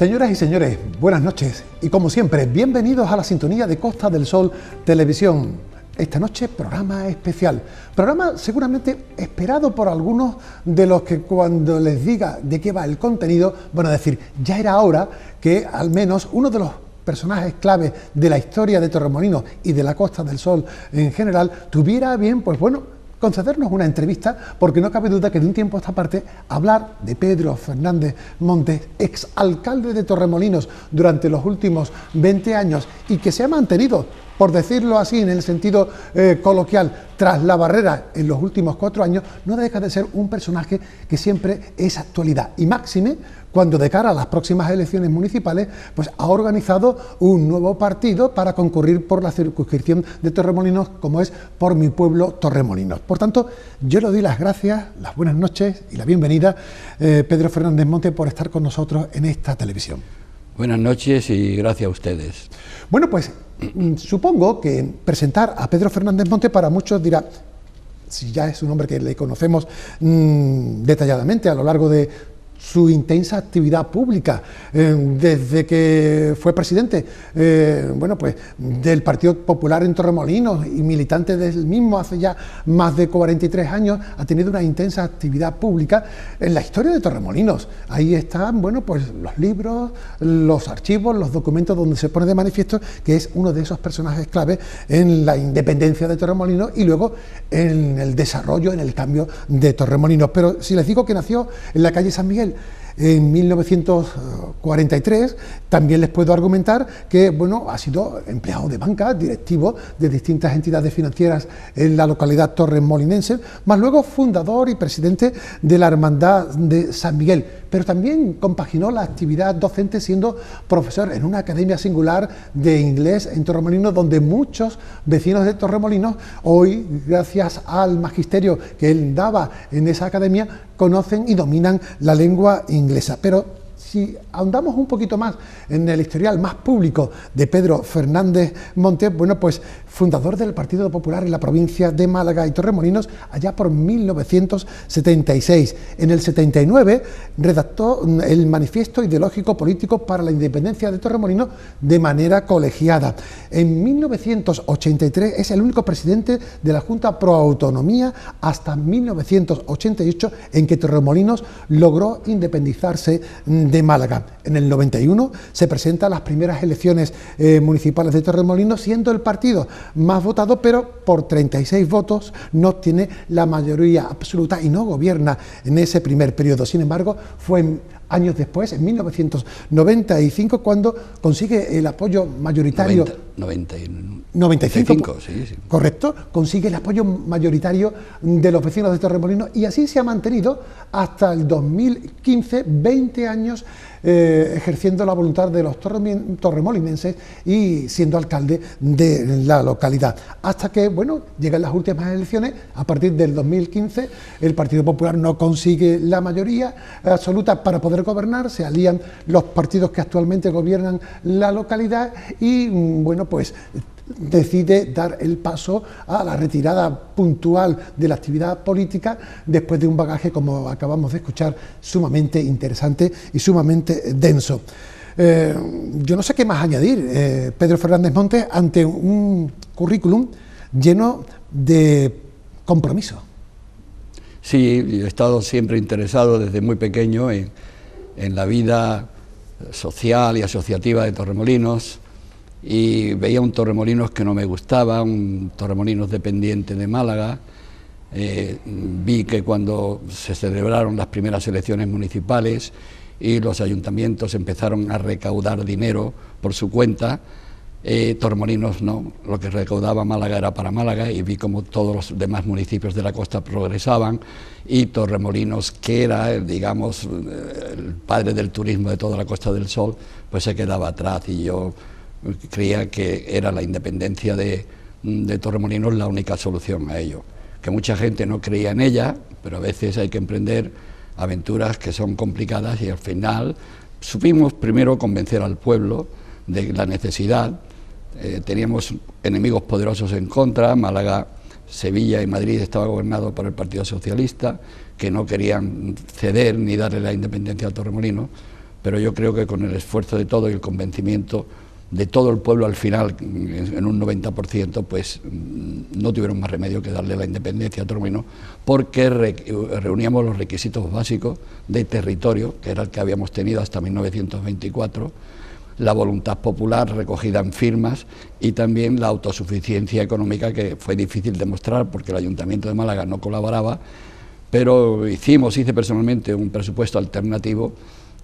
Señoras y señores, buenas noches y como siempre, bienvenidos a la sintonía de Costa del Sol Televisión. Esta noche programa especial, programa seguramente esperado por algunos de los que cuando les diga de qué va el contenido van a decir, ya era hora que al menos uno de los personajes clave de la historia de Torremolinos y de la Costa del Sol en general tuviera bien, pues bueno, concedernos una entrevista, porque no cabe duda que de un tiempo a esta parte hablar de Pedro Fernández Montes, exalcalde de Torremolinos durante los últimos 20 años y que se ha mantenido, por decirlo así en el sentido coloquial, tras la barrera en los últimos 4 años, no deja de ser un personaje que siempre es actualidad y máxime cuando de cara a las próximas elecciones municipales pues ha organizado un nuevo partido para concurrir por la circunscripción de Torremolinos, como es Por Mi Pueblo Torremolinos. Por tanto, yo le doy las gracias, las buenas noches y la bienvenida, Pedro Fernández Montes, por estar con nosotros en esta televisión. Buenas noches y gracias a ustedes. Bueno, pues supongo que presentar a Pedro Fernández Montes para muchos dirá, si ya es un hombre que le conocemos detalladamente a lo largo de su intensa actividad pública, desde que fue presidente, bueno, pues del Partido Popular en Torremolinos y militante del mismo hace ya más de 43 años, ha tenido una intensa actividad pública en la historia de Torremolinos. Ahí están, bueno, pues los libros, los archivos, los documentos donde se pone de manifiesto que es uno de esos personajes clave en la independencia de Torremolinos y luego en el desarrollo, en el cambio de Torremolinos. Pero si les digo que nació en la calle San Miguel en 1943, también les puedo argumentar que bueno, ha sido empleado de banca, directivo de distintas entidades financieras en la localidad torremolinense, más luego fundador y presidente de la Hermandad de San Miguel, pero también compaginó la actividad docente siendo profesor en una academia singular de inglés en Torremolinos, donde muchos vecinos de Torremolinos hoy, gracias al magisterio que él daba en esa academia, conocen y dominan la lengua inglesa. Pero si ahondamos un poquito más en el historial más público de Pedro Fernández Montes, bueno, pues fundador del Partido Popular en la provincia de Málaga y Torremolinos allá por 1976. En el 79 redactó el Manifiesto Ideológico Político para la Independencia de Torremolinos de manera colegiada. En 1983 es el único presidente de la Junta Pro Autonomía hasta 1988 en que Torremolinos logró independizarse de Málaga. En el 91 se presentan las primeras elecciones municipales de Torremolinos, siendo el partido más votado, pero por 36 votos no obtiene la mayoría absoluta y no gobierna en ese primer periodo. Sin embargo, fue años después, en 1995, cuando consigue el apoyo mayoritario. 95, sí. Correcto, consigue el apoyo mayoritario de los vecinos de Torremolinos y así se ha mantenido hasta el 2015, 20 años ejerciendo la voluntad de los torremolinenses y siendo alcalde de la localidad. Hasta que, bueno, llegan las últimas elecciones, a partir del 2015, el Partido Popular no consigue la mayoría absoluta para poder gobernar, se alían los partidos que actualmente gobiernan la localidad y, bueno, pues decide dar el paso a la retirada puntual de la actividad política después de un bagaje, como acabamos de escuchar, sumamente interesante y sumamente denso. Yo no sé qué más añadir, Pedro Fernández Montes, ante un currículum lleno de compromiso. Sí, he estado siempre interesado desde muy pequeño en la vida social y asociativa de Torremolinos, y veía un Torremolinos que no me gustaba, un Torremolinos dependiente de Málaga. Vi que cuando se celebraron las primeras elecciones municipales y los ayuntamientos empezaron a recaudar dinero por su cuenta, Torremolinos no, lo que recaudaba Málaga era para Málaga, y vi como todos los demás municipios de la costa progresaban y Torremolinos, que era, digamos, el padre del turismo de toda la Costa del Sol, pues se quedaba atrás, y yo creía que era la independencia de Torremolinos la única solución a ello, que mucha gente no creía en ella, pero a veces hay que emprender aventuras que son complicadas y al final supimos primero convencer al pueblo de la necesidad. Teníamos enemigos poderosos en contra. Málaga, Sevilla y Madrid estaba gobernado por el Partido Socialista, que no querían ceder ni darle la independencia a Torremolinos, pero yo creo que con el esfuerzo de todo y el convencimiento de todo el pueblo al final, en un 90%, pues no tuvieron más remedio que darle la independencia a Torremolinos, porque reuníamos los requisitos básicos de territorio, que era el que habíamos tenido hasta 1924, la voluntad popular recogida en firmas y también la autosuficiencia económica, que fue difícil demostrar porque el Ayuntamiento de Málaga no colaboraba, pero hice personalmente un presupuesto alternativo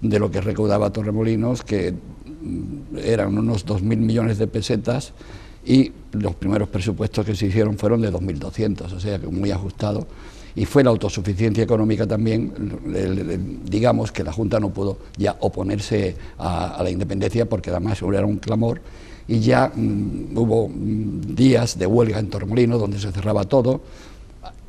de lo que recaudaba Torremolinos, que eran unos 2.000 millones de pesetas, y los primeros presupuestos que se hicieron fueron de 2.200, o sea que muy ajustado, y fue la autosuficiencia económica también, digamos que la Junta no pudo ya oponerse a la independencia, porque además era un clamor, y ya hubo días de huelga en Torremolinos donde se cerraba todo.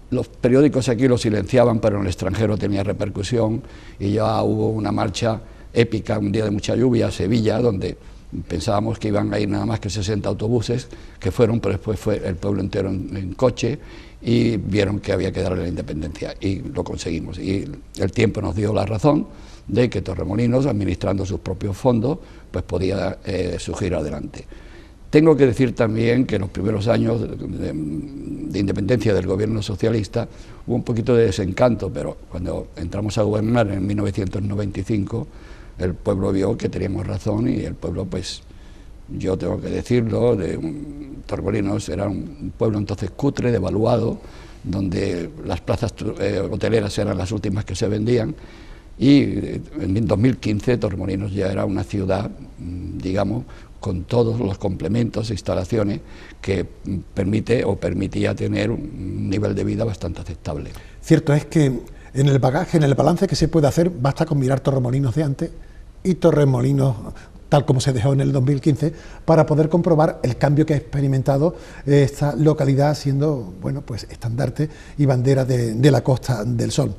Los periódicos aquí lo silenciaban, pero en el extranjero tenía repercusión, y ya hubo una marcha épica, un día de mucha lluvia, a Sevilla, donde pensábamos que iban a ir nada más que 60 autobuses, que fueron, pero después fue el pueblo entero en coche, y vieron que había que darle la independencia, y lo conseguimos. Y el tiempo nos dio la razón de que Torremolinos, administrando sus propios fondos, pues podía surgir adelante. Tengo que decir también que en los primeros años de independencia del gobierno socialista hubo un poquito de desencanto, pero cuando entramos a gobernar en 1995, el pueblo vio que teníamos razón, y el pueblo, pues, yo tengo que decirlo, Torremolinos era un pueblo entonces cutre, devaluado, donde las plazas hoteleras eran las últimas que se vendían, y en 2015 Torremolinos ya era una ciudad, digamos, con todos los complementos e instalaciones que permite o permitía tener un nivel de vida bastante aceptable. Cierto es que en el bagaje, en el balance que se puede hacer, basta con mirar Torremolinos de antes y Torremolinos tal como se dejó en el 2015, para poder comprobar el cambio que ha experimentado esta localidad, siendo, bueno, pues estandarte y bandera de la Costa del Sol.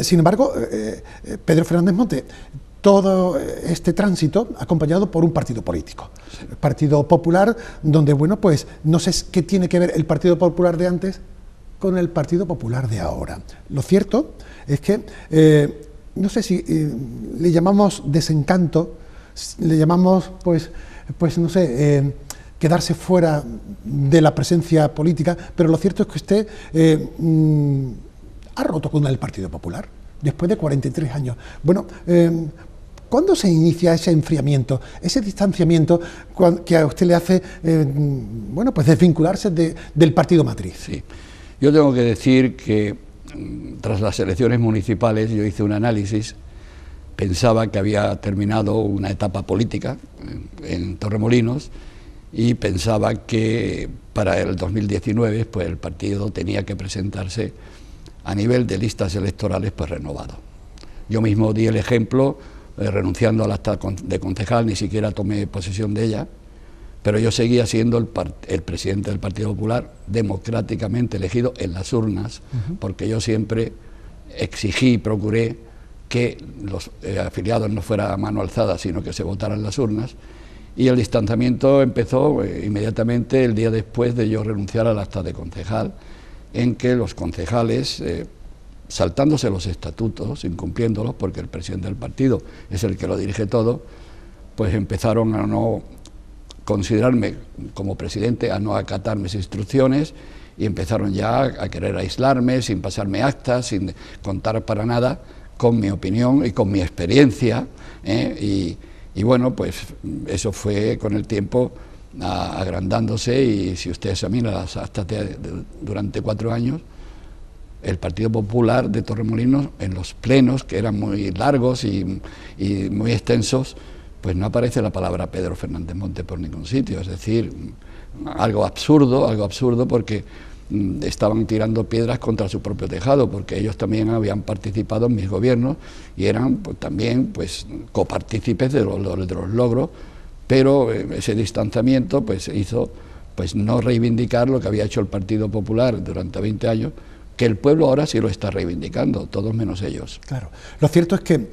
Sin embargo, Pedro Fernández Monte, todo este tránsito acompañado por un partido político, el Partido Popular, donde, bueno, pues no sé qué tiene que ver el Partido Popular de antes con el Partido Popular de ahora. Lo cierto es que, no sé si le llamamos desencanto, le llamamos, pues no sé, quedarse fuera de la presencia política, pero lo cierto es que usted ha roto con el Partido Popular, después de 43 años. Bueno, ¿cuándo se inicia ese enfriamiento, ese distanciamiento que a usted le hace, bueno, pues desvincularse del partido matriz? Sí, yo tengo que decir que tras las elecciones municipales yo hice un análisis, pensaba que había terminado una etapa política en Torremolinos y pensaba que para el 2019 pues el partido tenía que presentarse a nivel de listas electorales pues renovado. Yo mismo di el ejemplo, renunciando al acta de concejal, ni siquiera tomé posesión de ella, pero yo seguía siendo el presidente del Partido Popular, democráticamente elegido en las urnas, porque yo siempre exigí y procuré que los afiliados no fuera a mano alzada, sino que se votaran las urnas, y el distanciamiento empezó inmediatamente el día después de yo renunciar al acta de concejal, en que los concejales, saltándose los estatutos, incumpliéndolos, porque el presidente del partido es el que lo dirige todo, pues empezaron a no considerarme como presidente, a no acatar mis instrucciones, y empezaron ya a querer aislarme, sin pasarme actas, sin contar para nada con mi opinión y con mi experiencia, y bueno, pues eso fue con el tiempo agrandándose, y si usted examina las actas durante 4 años, el Partido Popular de Torremolinos, en los plenos, que eran muy largos y muy extensos, pues no aparece la palabra Pedro Fernández Monte por ningún sitio, es decir, algo absurdo porque estaban tirando piedras contra su propio tejado, porque ellos también habían participado en mis gobiernos y eran pues, también pues copartícipes de los logros, pero ese distanciamiento pues hizo pues no reivindicar lo que había hecho el Partido Popular durante 20 años, que el pueblo ahora sí lo está reivindicando, todos menos ellos. Claro, lo cierto es que,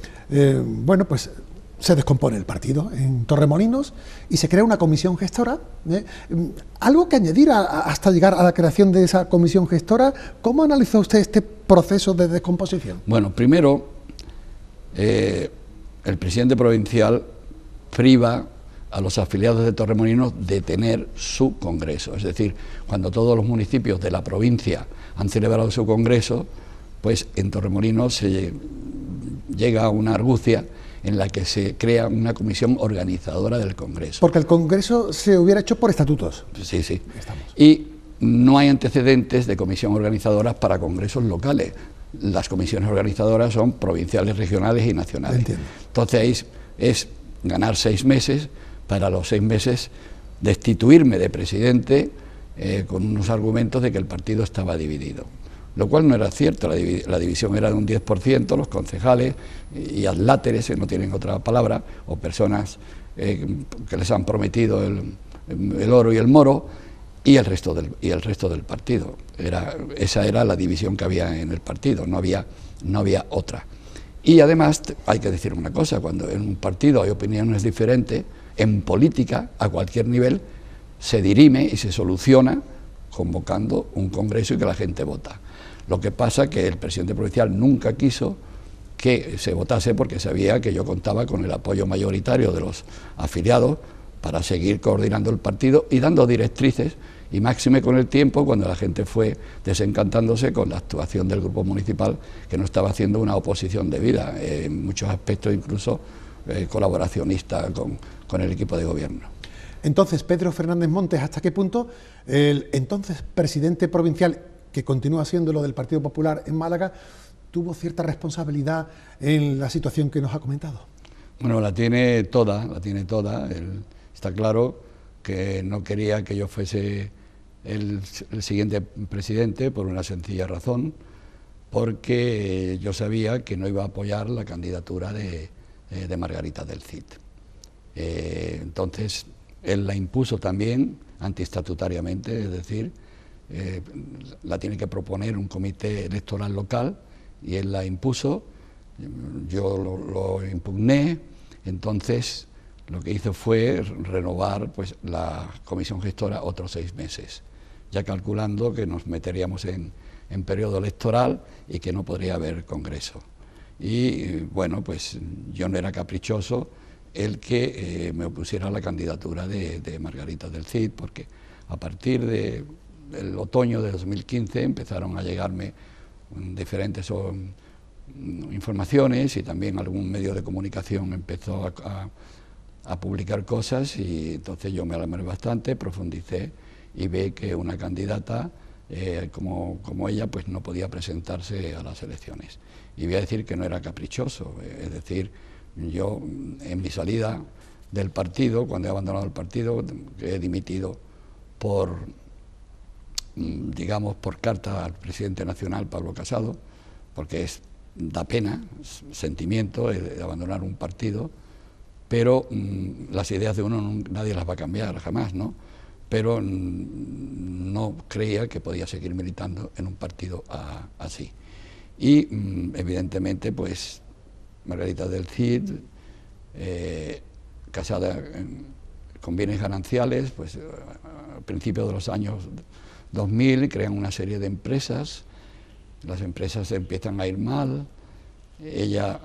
bueno, pues se descompone el partido en Torremolinos y se crea una comisión gestora. ¿Algo que añadir hasta llegar a la creación de esa comisión gestora? ¿Cómo analizó usted este proceso de descomposición? Bueno, primero, el presidente provincial priva a los afiliados de Torremolinos de tener su congreso. Es decir, cuando todos los municipios de la provincia han celebrado su congreso, pues en Torremolinos se llega a una argucia en la que se crea una comisión organizadora del congreso. Porque el congreso se hubiera hecho por estatutos. Sí, sí. Y no hay antecedentes de comisión organizadoras para congresos locales. Las comisiones organizadoras son provinciales, regionales y nacionales. Entiendo. Entonces ahí es ganar 6 meses, para los 6 meses destituirme de presidente con unos argumentos de que el partido estaba dividido. Lo cual no era cierto, la división era de un 10%, los concejales y adláteres, no tienen otra palabra, o personas que les han prometido el oro y el moro, y el resto del partido. Esa era la división que había en el partido, no había otra. Y además hay que decir una cosa, cuando en un partido hay opiniones diferentes, en política, a cualquier nivel, se dirime y se soluciona convocando un congreso y que la gente vota. Lo que pasa que el presidente provincial nunca quiso que se votase porque sabía que yo contaba con el apoyo mayoritario de los afiliados para seguir coordinando el partido y dando directrices, y máxime con el tiempo, cuando la gente fue desencantándose con la actuación del grupo municipal, que no estaba haciendo una oposición debida, en muchos aspectos incluso colaboracionista con el equipo de gobierno. Entonces, Pedro Fernández Montes, ¿hasta qué punto el entonces presidente provincial, que continúa siendo lo del Partido Popular en Málaga, tuvo cierta responsabilidad en la situación que nos ha comentado? Bueno, la tiene toda. Está claro que no quería que yo fuese el siguiente presidente por una sencilla razón, porque yo sabía que no iba a apoyar la candidatura de Margarita del Cid. Entonces, él la impuso también antiestatutariamente, es decir, la tiene que proponer un comité electoral local, y él la impuso, yo lo impugné. Entonces lo que hizo fue renovar pues la comisión gestora otros 6 meses, ya calculando que nos meteríamos en periodo electoral y que no podría haber congreso. Y bueno, pues yo no era caprichoso el que me opusiera a la candidatura de Margarita del Cid, porque a partir del otoño de 2015 empezaron a llegarme diferentes informaciones, y también algún medio de comunicación empezó a publicar cosas, y entonces yo me alarmé bastante, profundicé y vi que una candidata como ella pues no podía presentarse a las elecciones. Y voy a decir que no era caprichoso, es decir, yo en mi salida del partido, cuando he abandonado el partido, he dimitido por carta al presidente nacional, Pablo Casado, porque da pena, sentimiento de abandonar un partido, pero las ideas de uno nadie las va a cambiar jamás, ¿no? Pero no creía que podía seguir militando en un partido así. Y evidentemente, pues Margarita del Cid, casada con bienes gananciales, pues a principios de los años 2000 crean una serie de empresas, las empresas empiezan a ir mal. Ella,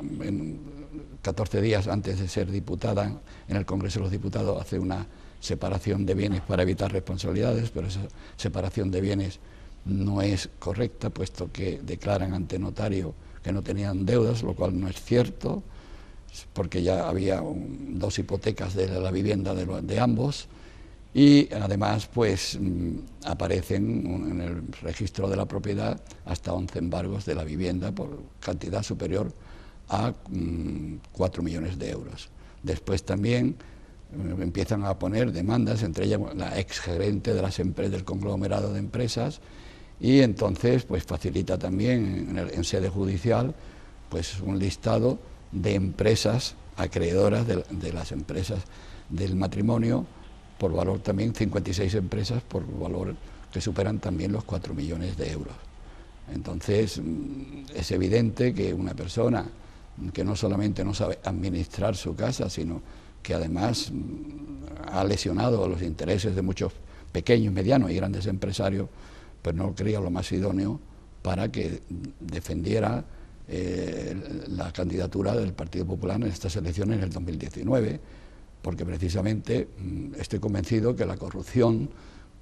14 días antes de ser diputada en el Congreso de los Diputados, hace una separación de bienes para evitar responsabilidades, pero esa separación de bienes no es correcta, puesto que declaran ante notario que no tenían deudas, lo cual no es cierto, porque ya había 2 hipotecas de la vivienda de ambos, y además pues aparecen en el registro de la propiedad hasta 11 embargos de la vivienda por cantidad superior a 4 millones de euros. Después también empiezan a poner demandas, entre ellas la exgerente de las empresas, del conglomerado de empresas, y entonces pues facilita también en sede judicial pues un listado de empresas acreedoras de las empresas del matrimonio, por valor también 56 empresas por valor que superan también los 4 millones de euros. Entonces es evidente que una persona que no solamente no sabe administrar su casa, sino que además ha lesionado los intereses de muchos pequeños, medianos y grandes empresarios, pues no creía lo más idóneo para que defendiera la candidatura del Partido Popular en estas elecciones en el 2019, porque precisamente estoy convencido que la corrupción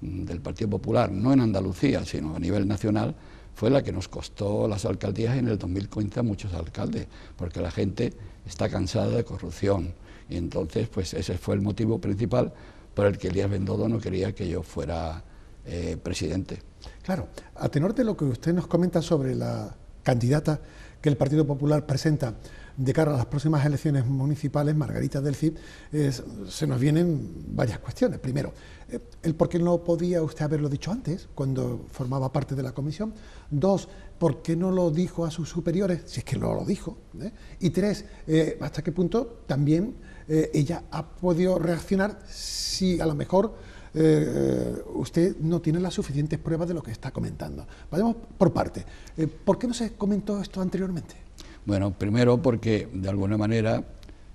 del Partido Popular, no en Andalucía, sino a nivel nacional, fue la que nos costó las alcaldías en el 2015 a muchos alcaldes, porque la gente está cansada de corrupción. Y entonces, pues ese fue el motivo principal por el que Elías Bendodo no quería que yo fuera presidente. Claro, a tenor de lo que usted nos comenta sobre la candidata que el Partido Popular presenta de cara a las próximas elecciones municipales, Margarita del Cid, se nos vienen varias cuestiones. Primero, el por qué no podía usted haberlo dicho antes, cuando formaba parte de la comisión. Dos, por qué no lo dijo a sus superiores, si es que no lo dijo. Y tres, hasta qué punto también ella ha podido reaccionar si a lo mejor usted no tiene las suficientes pruebas de lo que está comentando. Vayamos por parte. ¿Por qué no se comentó esto anteriormente? Bueno, primero porque de alguna manera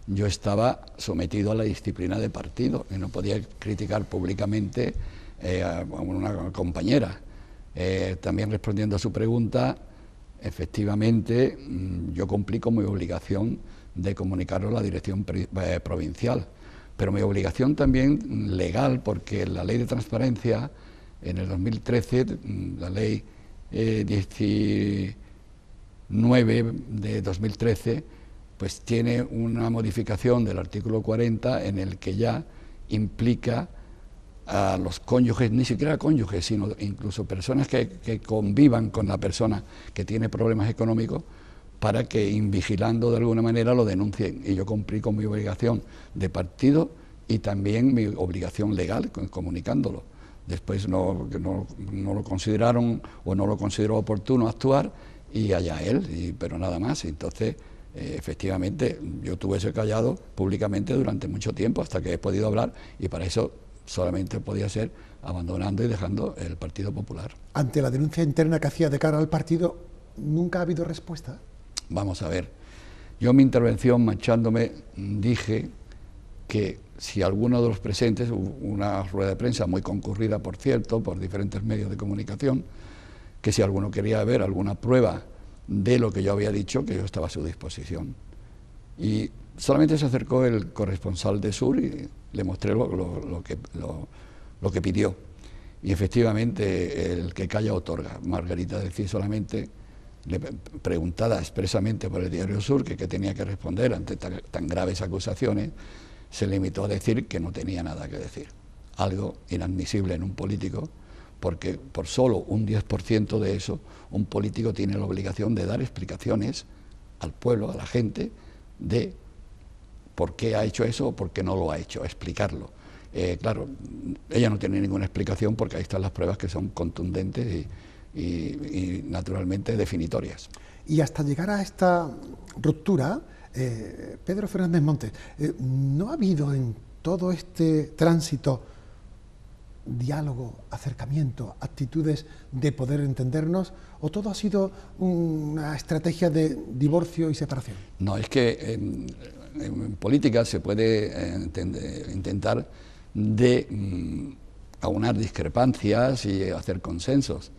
yo estaba sometido a la disciplina de partido y no podía criticar públicamente a una compañera. También respondiendo a su pregunta, efectivamente yo cumplí con mi obligación de comunicarlo a la dirección provincial, pero mi obligación también legal, porque la ley de transparencia en el 2013, la ley 19 de 2013, pues tiene una modificación del artículo 40 en el que ya implica a los cónyuges, ni siquiera cónyuges, sino incluso personas que convivan con la persona que tiene problemas económicos, para que invigilando de alguna manera lo denuncien. Y yo cumplí con mi obligación de partido y también mi obligación legal comunicándolo. Después no lo consideraron o no lo consideró oportuno actuar y allá él, pero nada más. Entonces, efectivamente, yo tuve ese callado públicamente durante mucho tiempo hasta que he podido hablar, y para eso solamente podía ser abandonando y dejando el Partido Popular. Ante la denuncia interna que hacía de cara al partido, ¿nunca ha habido respuesta? Vamos a ver, yo en mi intervención, marchándome, dije que si alguno de los presentes, una rueda de prensa muy concurrida, por cierto, por diferentes medios de comunicación, que si alguno quería ver alguna prueba de lo que yo había dicho, que yo estaba a su disposición. Y solamente se acercó el corresponsal de Sur y le mostré lo que pidió. Y efectivamente, el que calla otorga. Margarita del Cid solamente, preguntada expresamente por el diario Sur que tenía que responder ante tan graves acusaciones, se limitó a decir que no tenía nada que decir. Algo inadmisible en un político, porque por solo un 10% de eso, un político tiene la obligación de dar explicaciones al pueblo, a la gente, de por qué ha hecho eso o por qué no lo ha hecho, explicarlo. Claro, ella no tiene ninguna explicación porque ahí están las pruebas que son contundentes y naturalmente definitorias. Y hasta llegar a esta ruptura, Pedro Fernández Montes, ¿no ha habido en todo este tránsito diálogo, acercamiento, actitudes de poder entendernos, o todo ha sido una estrategia de divorcio y separación? No, es que en política se puede intentar aunar discrepancias y hacer consensos,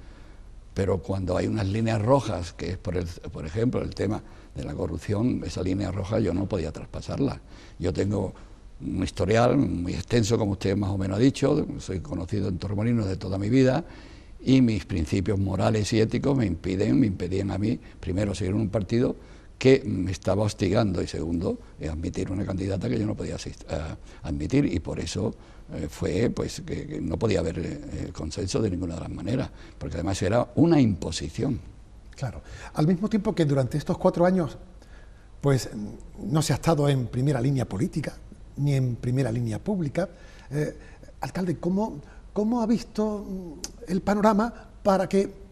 pero cuando hay unas líneas rojas, que es por ejemplo el tema de la corrupción, esa línea roja yo no podía traspasarla. Yo tengo un historial muy extenso, como usted más o menos ha dicho, soy conocido en Torremolinos de toda mi vida, y mis principios morales y éticos me impedían a mí, primero, seguir en un partido que me estaba hostigando, y segundo, admitir una candidata que yo no podía admitir, y por eso fue pues que no podía haber consenso de ninguna de las maneras, porque además era una imposición. Claro, al mismo tiempo que durante estos 4 años pues no se ha estado en primera línea política, ni en primera línea pública, alcalde, ¿cómo ha visto el panorama para que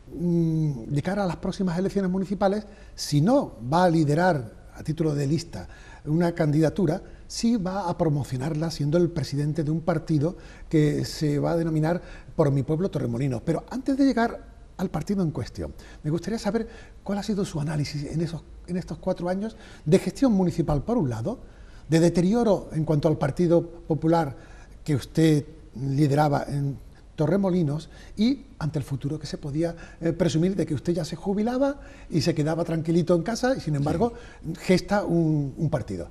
de cara a las próximas elecciones municipales, si no va a liderar a título de lista una candidatura, sí va a promocionarla siendo el presidente de un partido que se va a denominar Por mi Pueblo Torremolinos? Pero antes de llegar al partido en cuestión, me gustaría saber cuál ha sido su análisis en estos 4 años de gestión municipal, por un lado, de deterioro en cuanto al Partido Popular que usted lideraba en Torremolinos y ante el futuro que se podía presumir de que usted ya se jubilaba y se quedaba tranquilito en casa y sin embargo gesta un partido.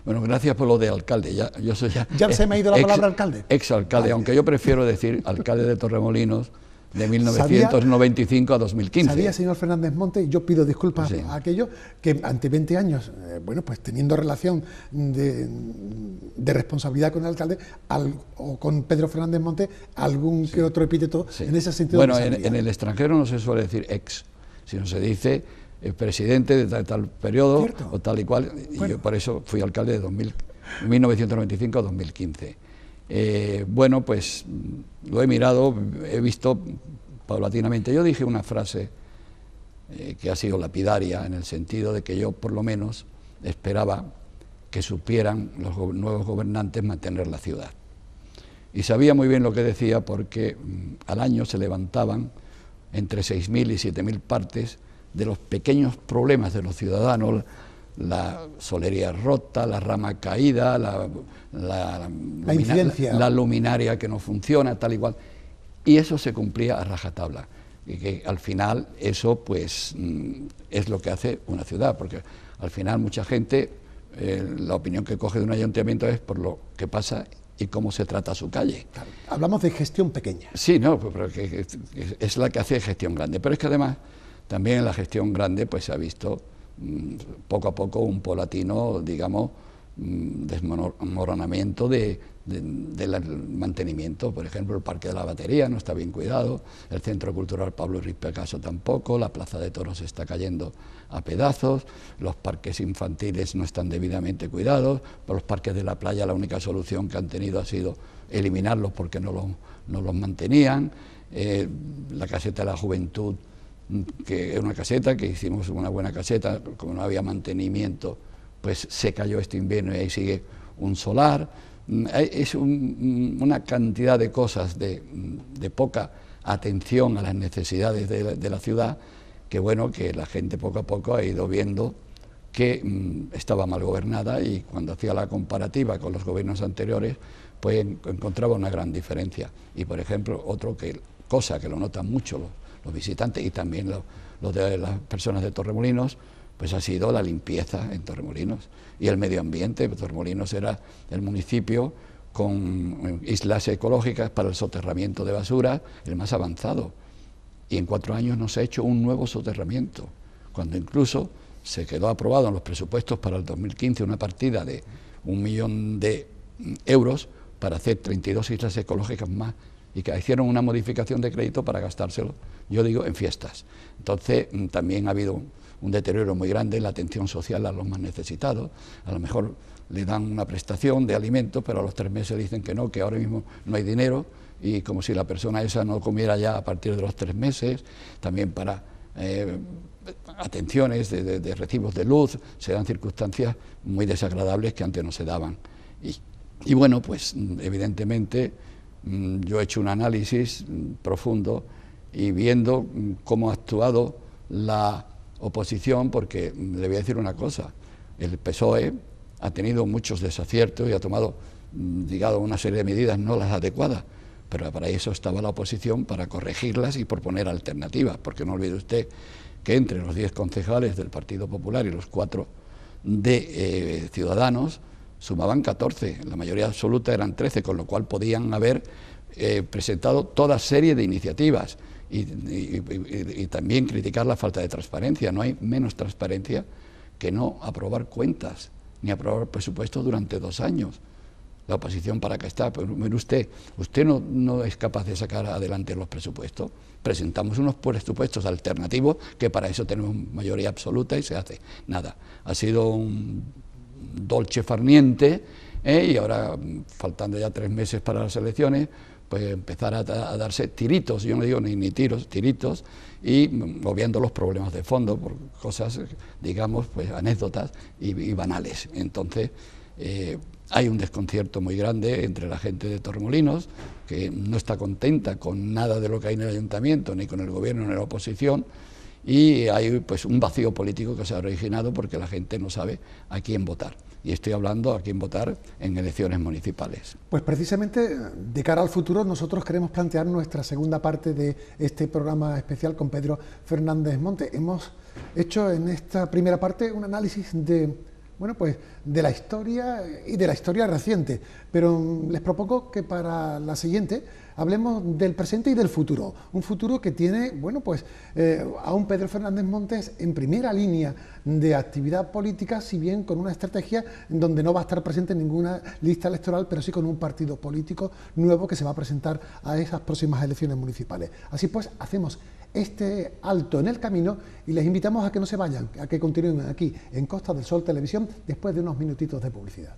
Bueno, gracias por lo de alcalde. Yo soy ya se me ha ido la palabra alcalde. Exalcalde, aunque yo prefiero decir alcalde de Torremolinos de 1995 a 2015. Sabía, señor Fernández Monte, y yo pido disculpas a aquello, que ante 20 años, bueno, pues teniendo relación de responsabilidad con el alcalde o con Pedro Fernández Monte, algún que otro epíteto en ese sentido. Bueno, en el extranjero no se suele decir ex, sino se dice presidente de tal periodo, ¿cierto?, o tal y cual, y yo por eso fui alcalde de 1995 a 2015. Bueno, pues lo he mirado, he visto paulatinamente. Yo dije una frase que ha sido lapidaria, en el sentido de que yo por lo menos esperaba que supieran los nuevos gobernantes mantener la ciudad. Y sabía muy bien lo que decía, porque al año se levantaban entre 6.000 y 7.000 partes de los pequeños problemas de los ciudadanos, la solería rota, la rama caída, la luminaria que no funciona, tal y cual. Y eso se cumplía a rajatabla. Y que al final eso pues es lo que hace una ciudad, porque al final mucha gente, la opinión que coge de un ayuntamiento es por lo que pasa y cómo se trata su calle. Claro, hablamos de gestión pequeña. Sí, no, pero que es la que hace gestión grande. Pero es que además también en la gestión grande pues se ha visto poco a poco un paulatino, digamos, desmoronamiento del mantenimiento. Por ejemplo, el Parque de la Batería no está bien cuidado, el Centro Cultural Pablo Ruiz Picasso tampoco, la Plaza de Toros está cayendo a pedazos, los parques infantiles no están debidamente cuidados, por los parques de la playa la única solución que han tenido ha sido eliminarlos porque no los mantenían, la caseta de la juventud, que es una caseta, que hicimos una buena caseta, como no había mantenimiento, pues se cayó este invierno y ahí sigue un solar. Es una cantidad de cosas de poca atención a las necesidades de la ciudad, que bueno, que la gente poco a poco ha ido viendo que estaba mal gobernada, y cuando hacía la comparativa con los gobiernos anteriores, pues encontraba una gran diferencia. Y por ejemplo, cosa que lo notan mucho los visitantes y también los de las personas de Torremolinos, pues ha sido la limpieza en Torremolinos y el medio ambiente. Torremolinos era el municipio con islas ecológicas para el soterramiento de basura, el más avanzado, y en 4 años no se ha hecho un nuevo soterramiento, cuando incluso se quedó aprobado en los presupuestos para el 2015 una partida de 1 millón de euros para hacer 32 islas ecológicas más, y que hicieron una modificación de crédito para gastárselo, yo digo, en fiestas. Entonces también ha habido un deterioro muy grande en la atención social a los más necesitados. A lo mejor le dan una prestación de alimentos, pero a los 3 meses dicen que no, que ahora mismo no hay dinero, y como si la persona esa no comiera ya a partir de los 3 meses. También para atenciones de recibos de luz se dan circunstancias muy desagradables que antes no se daban. Y bueno, pues evidentemente yo he hecho un análisis profundo y viendo cómo ha actuado la oposición, porque le voy a decir una cosa: el PSOE ha tenido muchos desaciertos y ha tomado, digamos, una serie de medidas no las adecuadas, pero para eso estaba la oposición, para corregirlas y proponer alternativas, porque no olvide usted que entre los 10 concejales del Partido Popular y los 4 de Ciudadanos sumaban 14, la mayoría absoluta eran 13, con lo cual podían haber presentado toda serie de iniciativas y también criticar la falta de transparencia. No hay menos transparencia que no aprobar cuentas ni aprobar presupuestos durante 2 años. La oposición, ¿para qué está? Pues mire usted no es capaz de sacar adelante los presupuestos. Presentamos unos presupuestos alternativos, que para eso tenemos mayoría absoluta, y se hace nada. Ha sido un dolce far niente, y ahora, faltando ya 3 meses para las elecciones, pues empezar a darse tiritos, yo no digo ni tiros, tiritos, y obviando los problemas de fondo por cosas, digamos, pues anécdotas y banales. Entonces hay un desconcierto muy grande entre la gente de Torremolinos, que no está contenta con nada de lo que hay en el ayuntamiento, ni con el gobierno, ni la oposición, y hay pues un vacío político que se ha originado porque la gente no sabe a quién votar. Y estoy hablando a quién votar en elecciones municipales. Pues precisamente de cara al futuro nosotros queremos plantear nuestra segunda parte de este programa especial con Pedro Fernández Monte. Hemos hecho en esta primera parte un análisis de la historia y de la historia reciente, pero les propongo que para la siguiente hablemos del presente y del futuro, un futuro que tiene, a un Pedro Fernández Montes en primera línea de actividad política, si bien con una estrategia en donde no va a estar presente en ninguna lista electoral, pero sí con un partido político nuevo que se va a presentar a esas próximas elecciones municipales. Así pues, hacemos este alto en el camino y les invitamos a que no se vayan, a que continúen aquí en Costa del Sol Televisión después de unos minutitos de publicidad.